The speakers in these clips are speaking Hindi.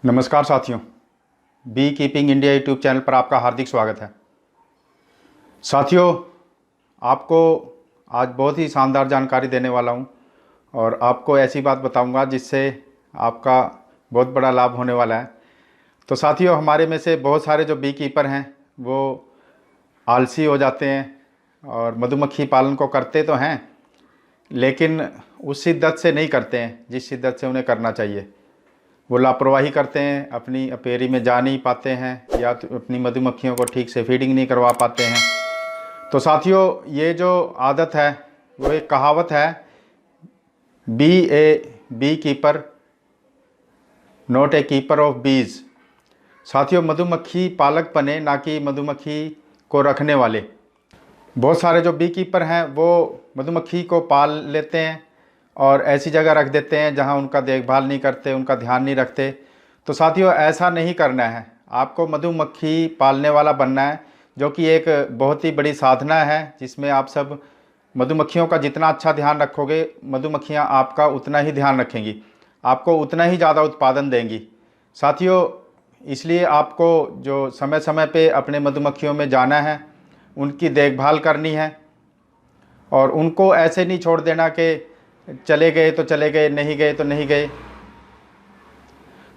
नमस्कार साथियों, be keeping India YouTube channel पर आपका हार्दिक स्वागत है। साथियों, आपको आज बहुत ही शानदार जानकारी देने वाला हूं और आपको ऐसी बात बताऊंगा जिससे आपका बहुत बड़ा लाभ होने वाला है। तो साथियों, हमारे में से बहुत सारे जो बी कीपर हैं वो आलसी हो जाते हैं और मधुमक्खी पालन को करते तो हैं, लेकिन उस शिद्दत से नहीं करते हैं जिस शिद्दत से उन्हें करना चाहिए। वो लापरवाही करते हैं, अपनी अपेरी में जा नहीं पाते हैं या तो अपनी मधुमक्खियों को ठीक से फीडिंग नहीं करवा पाते हैं। तो साथियों, ये जो आदत है वो एक कहावत है, bee keeper not a keeper of बीज। साथियों, मधुमक्खी पालक बने, ना कि मधुमक्खी को रखने वाले। बहुत सारे जो बी कीपर हैं वो मधुमक्खी को पाल लेते हैं और ऐसी जगह रख देते हैं जहां उनका देखभाल नहीं करते, उनका ध्यान नहीं रखते। तो साथियों, ऐसा नहीं करना है। आपको मधुमक्खी पालने वाला बनना है, जो कि एक बहुत ही बड़ी साधना है जिसमें आप सब मधुमक्खियों का जितना अच्छा ध्यान रखोगे, मधुमक्खियां आपका उतना ही ध्यान रखेंगी, आपको उतना ही ज़्यादा उत्पादन देंगी। साथियों, इसलिए आपको जो समय समय पे अपने मधुमक्खियों में जाना है, उनकी देखभाल करनी है और उनको ऐसे नहीं छोड़ देना कि चले गए तो चले गए, नहीं गए तो नहीं गए।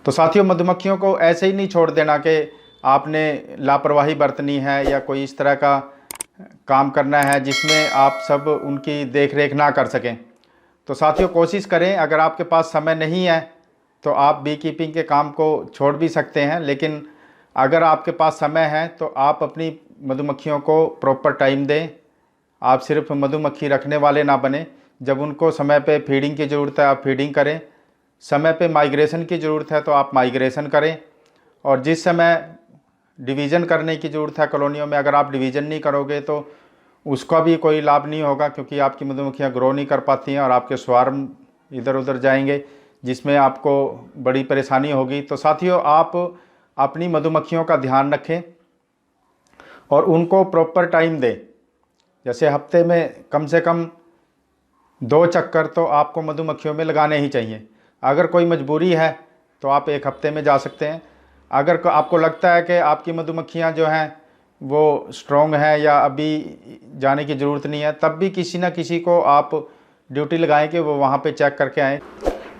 तो साथियों, मधुमक्खियों को ऐसे ही नहीं छोड़ देना कि आपने लापरवाही बरतनी है या कोई इस तरह का काम करना है जिसमें आप सब उनकी देख रेख ना कर सकें। तो साथियों, कोशिश करें, अगर आपके पास समय नहीं है तो आप बी कीपिंग के काम को छोड़ भी सकते हैं, लेकिन अगर आपके पास समय है तो आप अपनी मधुमक्खियों को प्रॉपर टाइम दें। आप सिर्फ मधुमक्खी रखने वाले ना बने। जब उनको समय पे फीडिंग की ज़रूरत है आप फीडिंग करें, समय पे माइग्रेशन की ज़रूरत है तो आप माइग्रेशन करें, और जिस समय डिवीज़न करने की ज़रूरत है कॉलोनियों में, अगर आप डिवीज़न नहीं करोगे तो उसका भी कोई लाभ नहीं होगा, क्योंकि आपकी मधुमक्खियाँ ग्रो नहीं कर पाती हैं और आपके स्वार्म इधर उधर जाएंगे जिसमें आपको बड़ी परेशानी होगी। तो साथियों, आप अपनी मधुमक्खियों का ध्यान रखें और उनको प्रॉपर टाइम दें। जैसे हफ्ते में कम से कम 2 चक्कर तो आपको मधुमक्खियों में लगाने ही चाहिए। अगर कोई मजबूरी है तो आप 1 हफ्ते में जा सकते हैं। अगर आपको लगता है कि आपकी मधुमक्खियां जो हैं वो स्ट्रॉन्ग हैं या अभी जाने की ज़रूरत नहीं है, तब भी किसी न किसी को आप ड्यूटी लगाएं कि वो वहाँ पे चेक करके आएँ।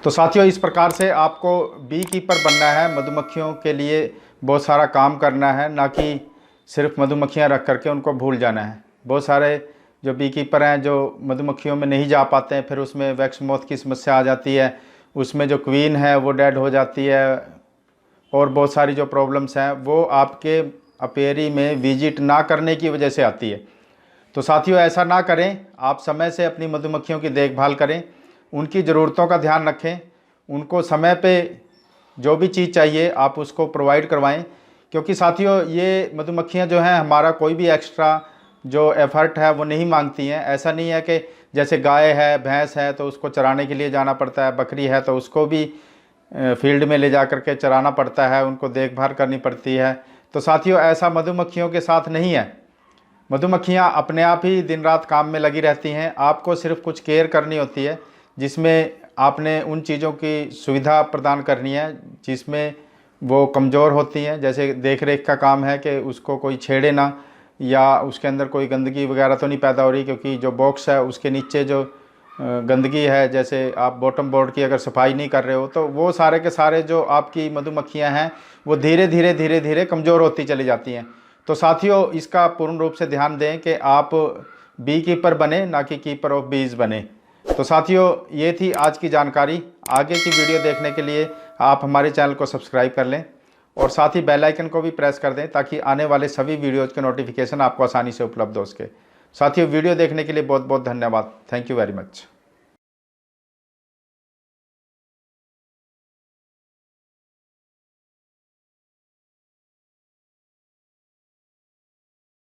तो साथियों, इस प्रकार से आपको बी कीपर बनना है, मधुमक्खियों के लिए बहुत सारा काम करना है, ना कि सिर्फ मधुमक्खियाँ रख करके उनको भूल जाना है। बहुत सारे जो बी कीपर हैं जो मधुमक्खियों में नहीं जा पाते हैं, फिर उसमें वैक्स मौत की समस्या आ जाती है, उसमें जो क्वीन है वो डेड हो जाती है और बहुत सारी जो प्रॉब्लम्स हैं वो आपके अपेरी में विजिट ना करने की वजह से आती है। तो साथियों, ऐसा ना करें। आप समय से अपनी मधुमक्खियों की देखभाल करें, उनकी ज़रूरतों का ध्यान रखें, उनको समय पे जो भी चीज़ चाहिए आप उसको प्रोवाइड करवाएँ, क्योंकि साथियों, ये मधुमक्खियाँ जो हैं हमारा कोई भी एक्स्ट्रा जो एफ़र्ट है वो नहीं मांगती हैं। ऐसा नहीं है कि जैसे गाय है, भैंस है तो उसको चराने के लिए जाना पड़ता है, बकरी है तो उसको भी फील्ड में ले जा कर के चराना पड़ता है, उनको देखभाल करनी पड़ती है। तो साथियों, ऐसा मधुमक्खियों के साथ नहीं है। मधुमक्खियाँ अपने आप ही दिन रात काम में लगी रहती हैं। आपको सिर्फ कुछ केयर करनी होती है, जिसमें आपने उन चीज़ों की सुविधा प्रदान करनी है जिसमें वो कमज़ोर होती हैं। जैसे देख रेख का काम है कि उसको कोई छेड़े ना, या उसके अंदर कोई गंदगी वगैरह तो नहीं पैदा हो रही, क्योंकि जो बॉक्स है उसके नीचे जो गंदगी है, जैसे आप बॉटम बोर्ड की अगर सफाई नहीं कर रहे हो तो वो सारे के सारे जो आपकी मधुमक्खियां हैं वो धीरे धीरे कमज़ोर होती चली जाती हैं। तो साथियों, इसका पूर्ण रूप से ध्यान दें कि आप बी कीपर बने, ना कि कीपर ऑफ बीज बने। तो साथियों, ये थी आज की जानकारी। आगे की वीडियो देखने के लिए आप हमारे चैनल को सब्सक्राइब कर लें और साथ ही बेल आइकन को भी प्रेस कर दें, ताकि आने वाले सभी वीडियोज़ के नोटिफिकेशन आपको आसानी से उपलब्ध हो सके। साथियों, वीडियो देखने के लिए बहुत बहुत धन्यवाद। Thank you very much.